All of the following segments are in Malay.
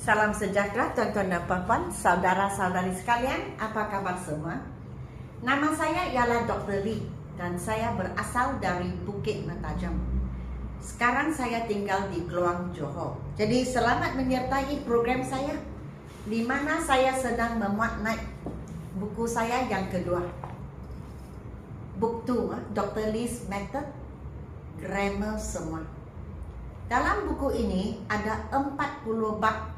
Salam sejahtera tuan-tuan dan puan-puan, saudara-saudari sekalian, apa kabar semua? Nama saya ialah Dr. Lee dan saya berasal dari Bukit Mentajam. Sekarang saya tinggal di Kluang, Johor. Jadi selamat menyertai program saya, di mana saya sedang memuat naik buku saya yang kedua. Book 2, Dr. Lee's Method, Grammar Semua. Dalam buku ini ada 40 bab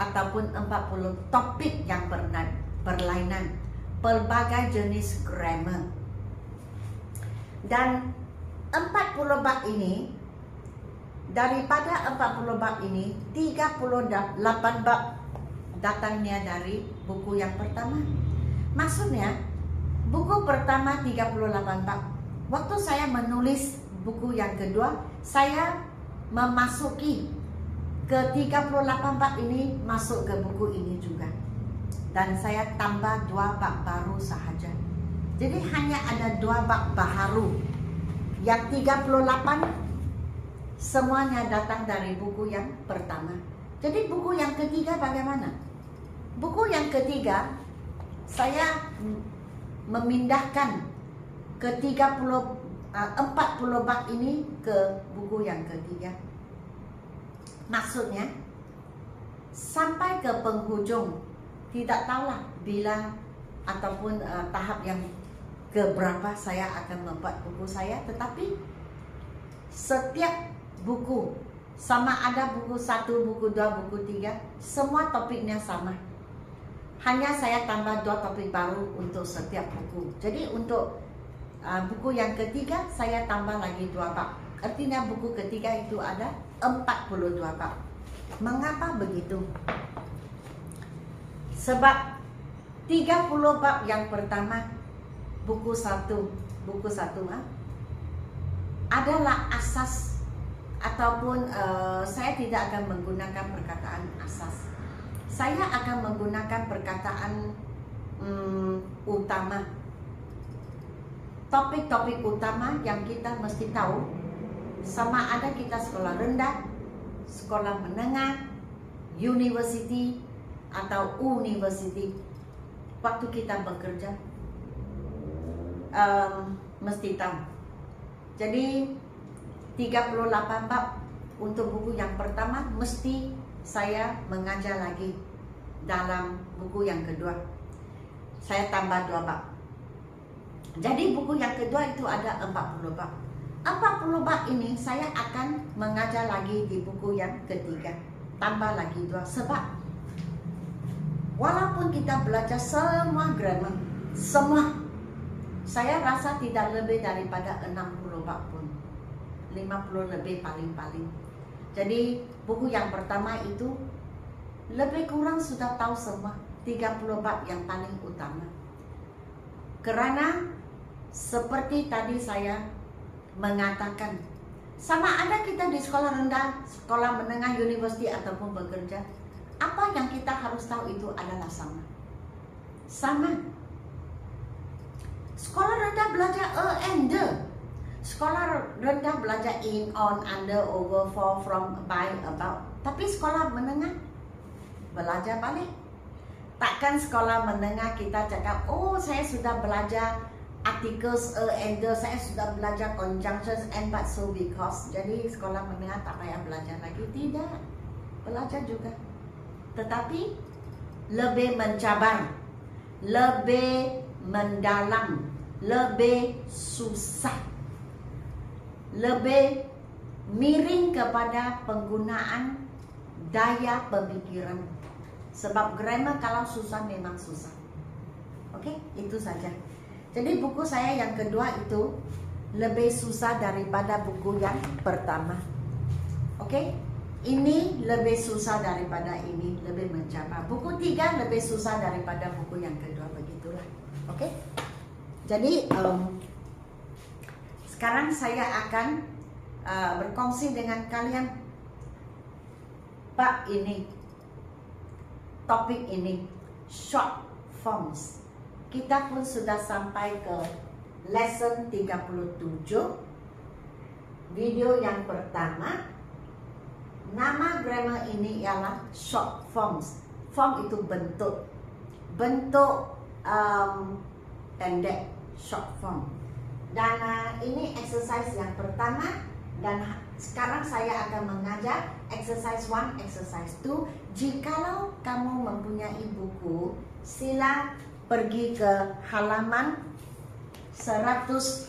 ataupun 40 topik yang berlainan, pelbagai jenis grammar. Dan 40 bab ini, daripada 40 bab ini, 38 bab datangnya dari buku yang pertama. Maksudnya, buku pertama 38 bab. Waktu saya menulis buku yang kedua, saya memasuki ke 38 bab ini, masuk ke buku ini juga. Dan saya tambah 2 bab baru sahaja. Jadi hanya ada 2 bab baru. Yang 38 semuanya datang dari buku yang pertama. Jadi buku yang ketiga bagaimana? Buku yang ketiga saya memindahkan ke 40 bab ini ke buku yang ketiga. Maksudnya, sampai ke penghujung, tidak tahulah bila ataupun tahap yang keberapa saya akan membuat buku saya. Tetapi setiap buku, sama ada buku 1, buku 2, buku 3, semua topiknya sama. Hanya saya tambah 2 topik baru untuk setiap buku. Jadi untuk buku yang ketiga, saya tambah lagi 2 bab. Artinya buku ketiga itu ada 42 bab. Mengapa begitu? Sebab 30 bab yang pertama, buku 1 adalah asas, ataupun saya tidak akan menggunakan perkataan asas. Saya akan menggunakan perkataan utama. Topik-topik utama yang kita mesti tahu, sama ada kita sekolah rendah, sekolah menengah, university atau university. Waktu kita bekerja mesti tahu. Jadi 38 bab untuk buku yang pertama, mesti saya mengajar lagi dalam buku yang kedua. Saya tambah 2 bab. Jadi buku yang kedua itu ada 40 bab. 40 bab ini saya akan mengajar lagi di buku yang ketiga. Tambah lagi 2. Sebab walaupun kita belajar semua grammar, semua, saya rasa tidak lebih daripada 60 bab pun, 50 lebih paling-paling. Jadi buku yang pertama itu lebih kurang sudah tahu semua 30 bab yang paling utama. Karena seperti tadi saya mengatakan, sama ada kita di sekolah rendah, sekolah menengah, universiti ataupun bekerja, apa yang kita harus tahu itu adalah sama. Sama. Sekolah rendah belajar and the. Sekolah rendah belajar in, on, under, over, for, from, by, about. Tapi sekolah menengah belajar balik. Takkan sekolah menengah kita cakap, oh saya sudah belajar articles and the, saya sudah belajar conjunctions and, but, so, because. Jadi sekolah menengah tak payah belajar lagi. Tidak, belajar juga. Tetapi lebih mencabar, lebih mendalam, lebih susah, lebih miring kepada penggunaan daya pemikiran. Sebab grammar kalau susah memang susah. Oke, itu saja. Jadi buku saya yang kedua itu lebih susah daripada buku yang pertama. Oke, ini lebih susah daripada ini, lebih mencabar. Buku 3 lebih susah daripada buku yang kedua, begitulah. Oke, jadi sekarang saya akan berkongsi dengan kalian bab ini, topik ini, short forms. Kita pun sudah sampai ke lesson 37, video yang pertama, Nama grammar ini ialah short forms. Form itu bentuk. Bentuk pendek, short form. Dan ini exercise yang pertama. Dan sekarang saya akan mengajar exercise 1, exercise 2. Jikalau kamu mempunyai buku, sila pergi ke halaman 117.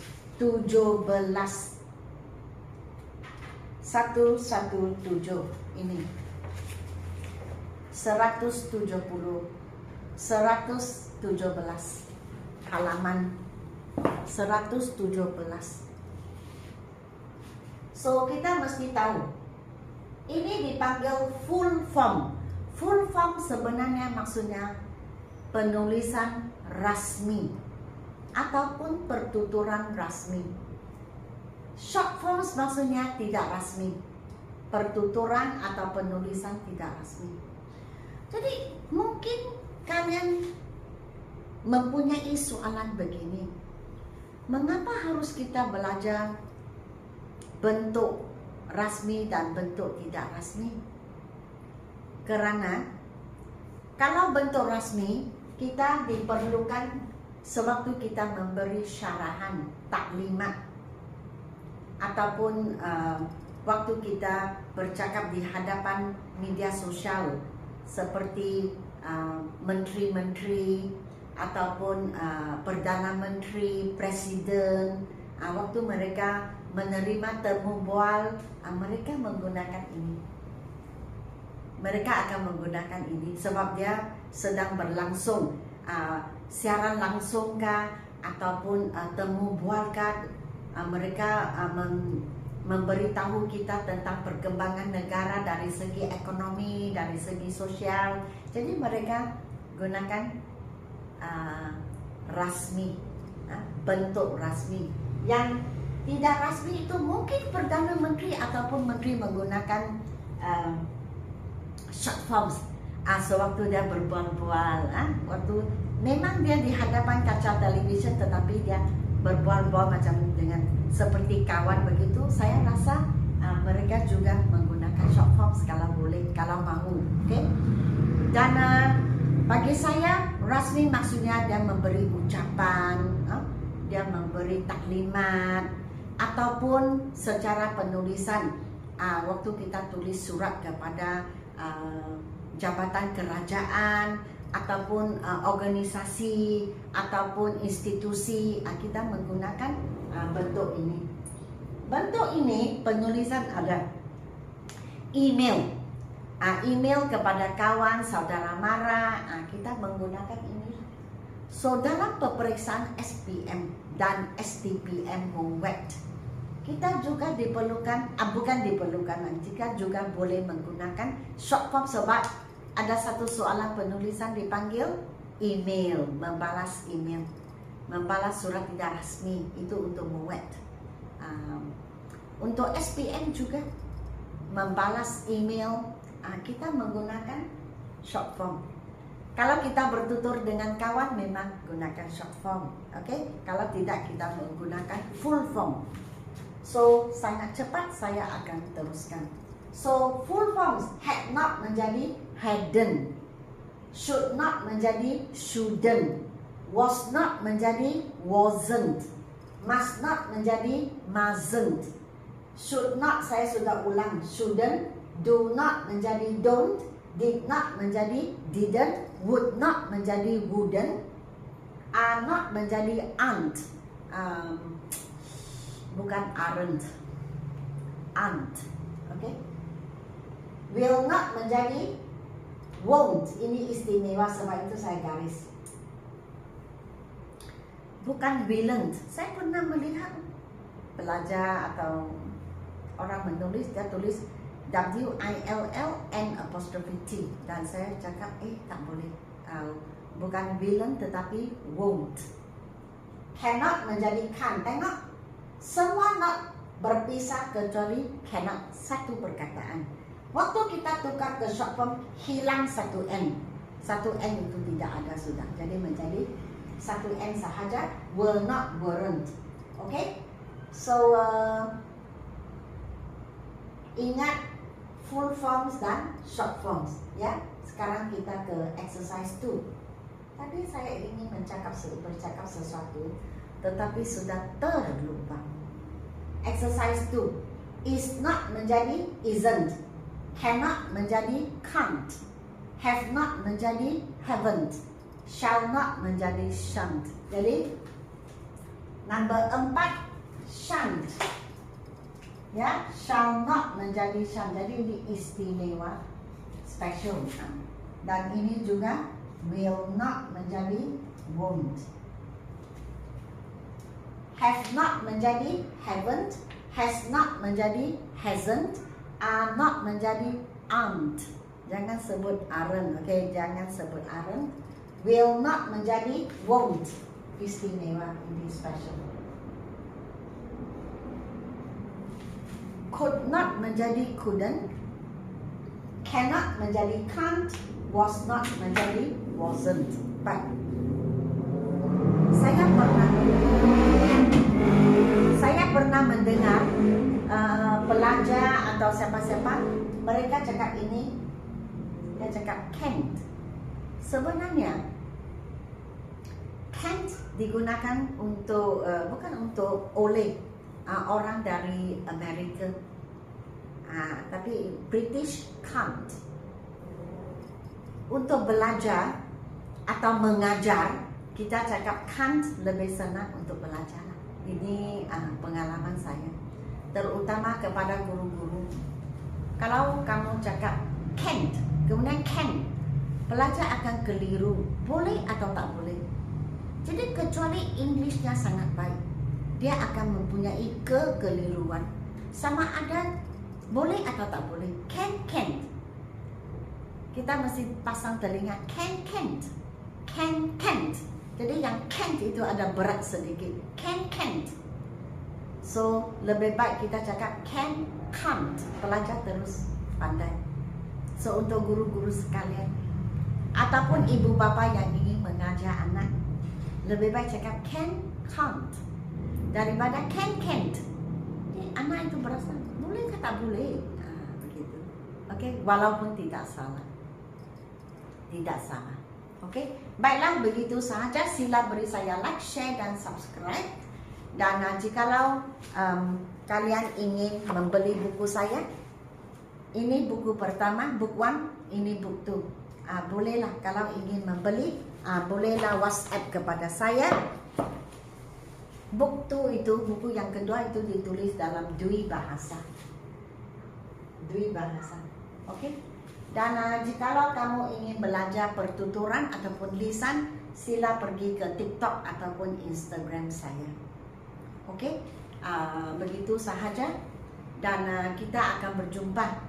117 ini 117 halaman 117. So kita mesti tahu ini dipanggil full form. Full form sebenarnya maksudnya penulisan rasmi ataupun pertuturan rasmi. Short forms maksudnya tidak rasmi, pertuturan atau penulisan tidak rasmi. Jadi mungkin kalian mempunyai soalan begini, mengapa harus kita belajar bentuk rasmi dan bentuk tidak rasmi? Karena kalau bentuk rasmi kita diperlukan sewaktu kita memberi syarahan, taklimat, ataupun waktu kita bercakap di hadapan media sosial seperti menteri-menteri ataupun perdana menteri, presiden, waktu mereka menerima temu bual, mereka menggunakan ini. Mereka akan menggunakan ini sebab dia sedang berlangsung, siaran langsung kah ataupun temu bual kah. Mereka memberitahu kita tentang perkembangan negara dari segi ekonomi, dari segi sosial. Jadi mereka gunakan rasmi, bentuk rasmi. Yang tidak rasmi itu mungkin Perdana Menteri ataupun Menteri menggunakan short forms. Sewaktu dia berbual-bual, waktu memang dia di hadapan kaca televisyen tetapi dia berbual-bual macam dengan seperti kawan begitu. Saya rasa mereka juga menggunakan short forms kalau boleh, kalau mahu, okay? Dan bagi saya rasmi maksudnya dia memberi ucapan, dia memberi taklimat ataupun secara penulisan. Waktu kita tulis surat kepada jabatan kerajaan ataupun organisasi ataupun institusi, kita menggunakan bentuk ini. Bentuk ini penulisan ada email, email kepada kawan, saudara mara, kita menggunakan ini. So dalam peperiksaan SPM dan STPM WET, kita juga diperlukan, bukan diperlukan, jika juga boleh menggunakan short form sebab ada satu soalan penulisan dipanggil email, membalas email, membalas surat tidak rasmi, itu untuk WET. Untuk SPM juga membalas email, kita menggunakan short form. Kalau kita bertutur dengan kawan memang gunakan short form, okay? Kalau tidak kita menggunakan full form. So sangat cepat saya akan teruskan. So full forms had not menjadi hadn't, should not menjadi shouldn't, was not menjadi wasn't, must not menjadi mustn't, should not saya sudah ulang shouldn't, do not menjadi don't, did not menjadi didn't, would not menjadi wouldn't, are not menjadi aren't, bukan aren't, okay? Will not menjadi won't. Ini istimewa sebab itu saya garis. Bukan willn't. Saya pernah melihat pelajar atau orang menulis, dia tulis WILLN''T dan saya cakap tak boleh. Bukan willn't tetapi won't. Cannot menjadi can. Tengok, semua not berpisah kecuali cannot, satu perkataan. Waktu kita tukar ke short form, hilang satu N. Satu N itu tidak ada sudah. Jadi menjadi satu N sahaja, will not, weren't. Okay? So, ingat full forms dan short forms. Ya, sekarang kita ke exercise 2. Tadi saya ingin bercakap sesuatu, tetapi sudah terlupa. Exercise 2. Is not menjadi isn't. Cannot menjadi can't. Have not menjadi haven't. Shall not menjadi shan't. Jadi number 4, shan't. Ya, shall not menjadi shan't. Jadi ini istimewa, special. Dan ini juga will not menjadi won't. Have not menjadi haven't. Has not menjadi hasn't. Are not menjadi aren't. Jangan sebut aren't, okay? Jangan sebut aren't. Will not menjadi won't. Istimewa, ini special. Could not menjadi couldn't. Cannot menjadi can't. Was not menjadi wasn't. Baik. Saya pernah mendengar pelajar atau siapa-siapa mereka cakap ini, dia cakap can't. Sebenarnya can't digunakan untuk bukan untuk oleh orang dari Amerika, tapi British can't. Untuk belajar atau mengajar, kita cakap can't lebih senang untuk belajar. Ini pengalaman saya, terutama kepada guru-guru. Kalau kamu cakap can't, kemudian can, pelajar akan keliru, boleh atau tak boleh. Jadi kecuali Englishnya sangat baik, dia akan mempunyai kekeliruan. Sama ada boleh atau tak boleh. Can, can't. Kita mesti pasang telinga. Can, can't. Can, can't. Jadi yang can't itu ada berat sedikit. Can, can't. So lebih baik kita cakap can, can't. Pelajar terus pandai. So untuk guru-guru sekalian, ataupun ibu bapa yang ingin mengajar anak, lebih baik cakap can, can't daripada can, can't. Jadi anak itu berasa boleh ke tak boleh, begitu. Okay, walaupun tidak salah, tidak salah. Okay, baiklah, begitu sahaja. Sila beri saya like, share dan subscribe. Dan jikalau kalian ingin membeli buku saya, ini buku pertama, book 1, ini book 2. Bolehlah kalau ingin membeli, bolehlah WhatsApp kepada saya. Book 2 itu, buku yang kedua itu ditulis dalam dua bahasa. Okey. Dan jikalau kamu ingin belajar pertuturan ataupun lisan, sila pergi ke TikTok ataupun Instagram saya. Okey. Begitu sahaja. Dan kita akan berjumpa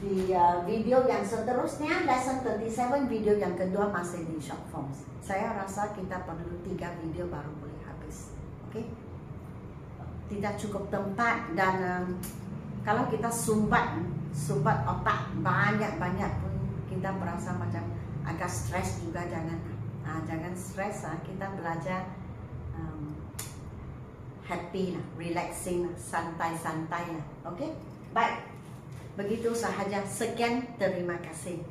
di video yang seterusnya. Lesson 37, video yang kedua masih di short forms. Saya rasa kita perlu 3 video baru boleh habis. Okey. Tidak cukup tempat, dan kalau kita sumbat otak banyak-banyak pun kita merasa macam agak stres juga. Jangan stres. Kita belajar happy lah, relaxing lah, santai-santai lah. Okey. Baik. Begitu sahaja. Sekian, terima kasih.